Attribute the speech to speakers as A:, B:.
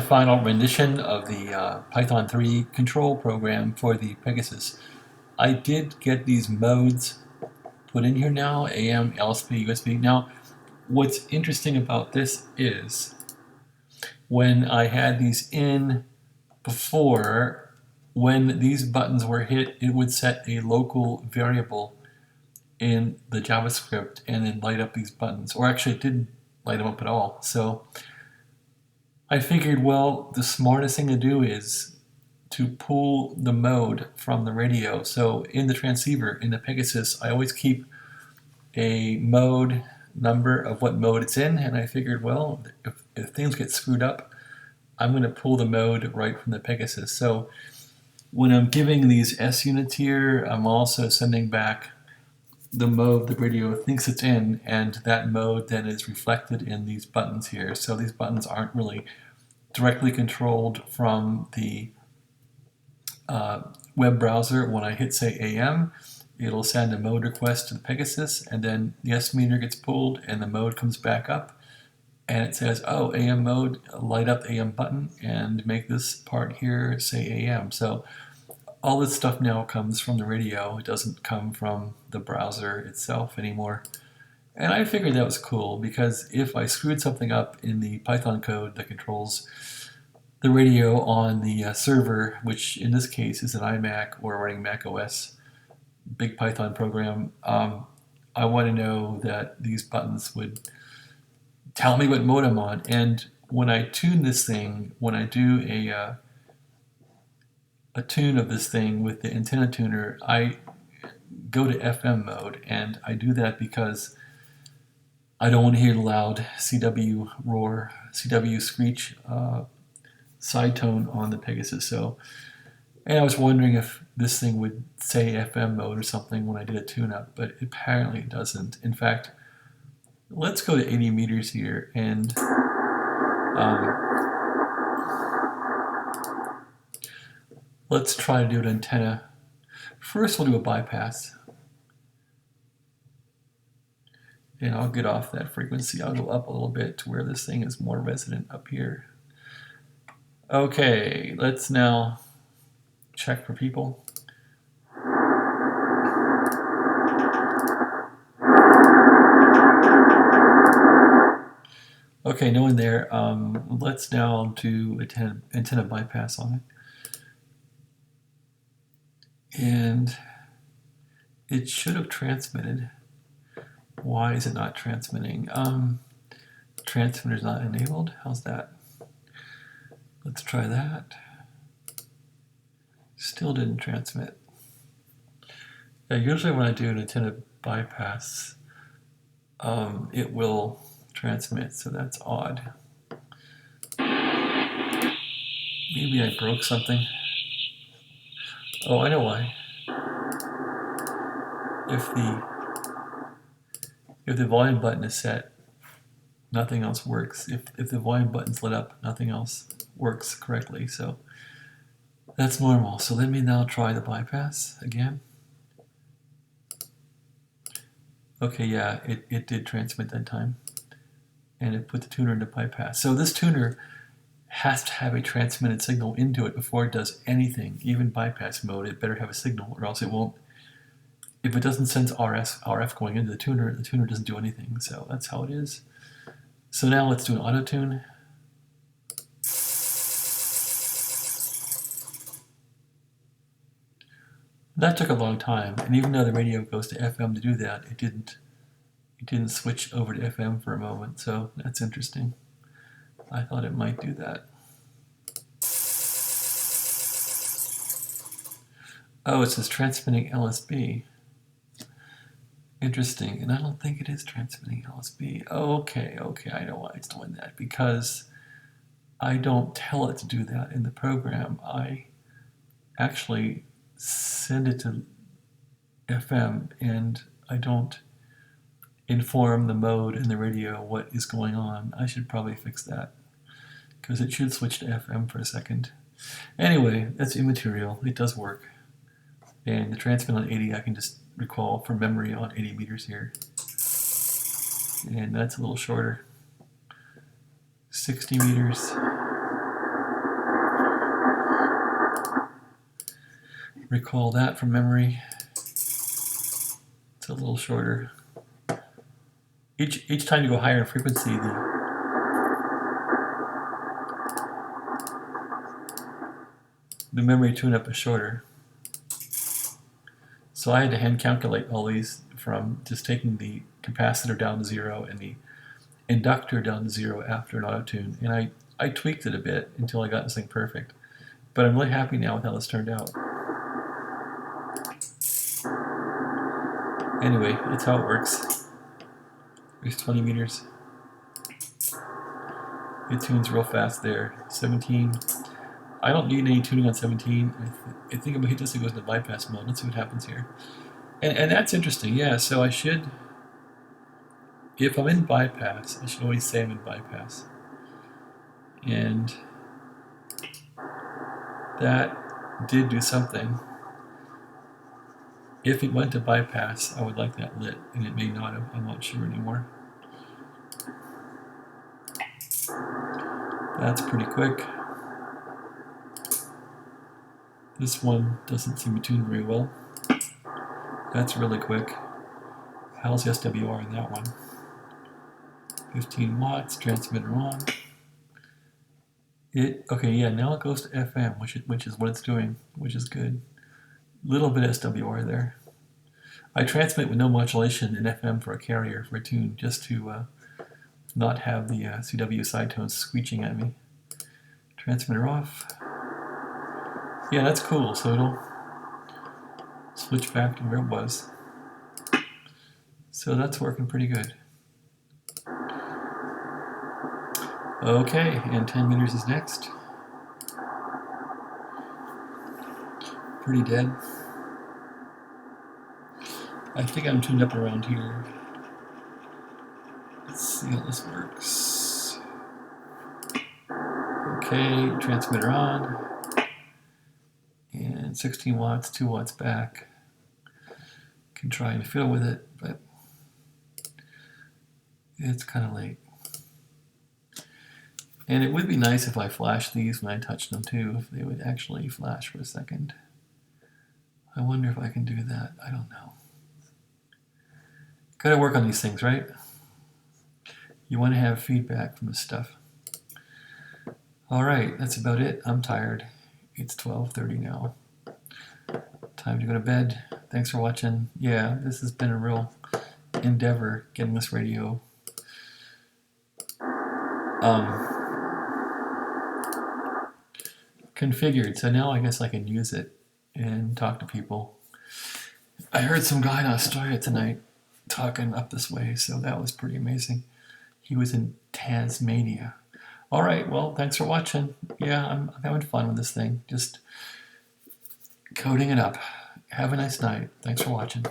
A: Final rendition of the Python 3 control program for the Pegasus. I did get these modes put in here now, AM, LSP, USB. Now, what's interesting about this is when I had these in before, when these buttons were hit, it would set a local variable in the JavaScript and then light up these buttons, or actually it didn't light them up at all. So I figured, well, the smartest thing to do is to pull the mode from the radio. So in the transceiver, in the Pegasus, I always keep a mode number of what mode it's in, and I figured, well, if things get screwed up, I'm going to pull the mode right from the Pegasus. So when I'm giving these S units here, I'm also sending back the mode the radio thinks it's in, and that mode then is reflected in these buttons here. So these buttons aren't really directly controlled from the web browser. When I hit, say, AM, it'll send a mode request to the Pegasus, and then the S meter gets pulled and the mode comes back up, and it says, oh, AM mode, light up the AM button and make this part here say AM. So all this stuff now comes from the radio. It doesn't come from the browser itself anymore. And I figured that was cool, because if I screwed something up in the Python code that controls the radio on the server, which in this case is an iMac or running Mac OS, big Python program, I want to know that these buttons would tell me what mode I'm on. And when I tune this thing, when I do a tune of this thing with the antenna tuner, I go to FM mode, and I do that because I don't want to hear the loud CW roar, CW screech side tone on the Pegasus. So, and I was wondering if this thing would say FM mode or something when I did a tune-up, but apparently it doesn't. In fact, let's go to 80 meters here, and let's try to do an antenna. First, we'll do a bypass. And I'll get off that frequency. I'll go up a little bit to where this thing is more resonant up here. Okay, let's now check for people. Okay, no one there. Let's now do antenna bypass on it. And it should have transmitted. Why is it not transmitting? Transmitter's not enabled. How's that? Let's try that. Still didn't transmit. Usually when I do an antenna bypass, it will transmit, so that's odd. Maybe I broke something. Oh, I know why. If the volume button is set, nothing else works. If the volume button's lit up, nothing else works correctly. So that's normal. So let me now try the bypass again. Okay, yeah, it did transmit that time. And it put the tuner into bypass. So this tuner has to have a transmitted signal into it before it does anything, even bypass mode. It better have a signal, or else it won't. If it doesn't sense RF going into the tuner doesn't do anything. So that's how it is. So now let's do an auto tune. That took a long time, and even though the radio goes to FM to do that, it didn't switch over to FM for a moment. So that's interesting. I thought it might do that. Oh, it says transmitting LSB. Interesting, and I don't think it is transmitting LSB. Oh, okay, I know why it's doing that. Because I don't tell it to do that in the program. I actually send it to FM, and I don't inform the mode in the radio what is going on. I should probably fix that, because it should switch to FM for a second. Anyway, that's immaterial. It does work. And the transmit on 80, I can just recall from memory on 80 meters here. And that's a little shorter. 60 meters. recall that from memory. It's a little shorter. Each time you go higher in frequency, the memory tune-up is shorter. So I had to hand calculate all these from just taking the capacitor down to 0 and the inductor down to 0 after an auto-tune. And I tweaked it a bit until I got this thing perfect. But I'm really happy now with how this turned out. Anyway, that's how it works. There's 20 meters. It tunes real fast there. 17. I don't need any tuning on 17. I think I'm going to hit this and goes into bypass mode. Let's see what happens here. And that's interesting, yeah. So I should, if I'm in bypass, I should always say I'm in bypass. And that did do something. If it went to bypass, I would like that lit, and it may not have. I'm not sure anymore. That's pretty quick. This one doesn't seem to tune very well. That's really quick. How's the SWR in that one? 15 watts, transmitter on. Okay, yeah, now it goes to FM, which is what it's doing, which is good. Little bit SWR there. I transmit with no modulation in FM for a carrier, for a tune, just to not have the CW side tones screeching at me. Transmitter off. Yeah, that's cool, so it'll switch back to where it was. So that's working pretty good. Okay, and 10 meters is next. Pretty dead. I think I'm tuned up around here. Let's see how this works. Okay, transmitter on. And 16 watts, 2 watts back. Can try and fiddle with it, but it's kind of late. And it would be nice if I flashed these when I touched them too, if they would actually flash for a second. I wonder if I can do that. I don't know. Gotta work on these things, right? You want to have feedback from this stuff. All right, that's about it. I'm tired. It's 12:30 now. Time to go to bed. Thanks for watching. Yeah, this has been a real endeavor getting this radio configured. So now I guess I can use it and talk to people. I heard some guy in Australia tonight talking up this way, so that was pretty amazing. He was in Tasmania. All right, well, thanks for watching. Yeah, I'm having fun with this thing. Just coding it up. Have a nice night. Thanks for watching.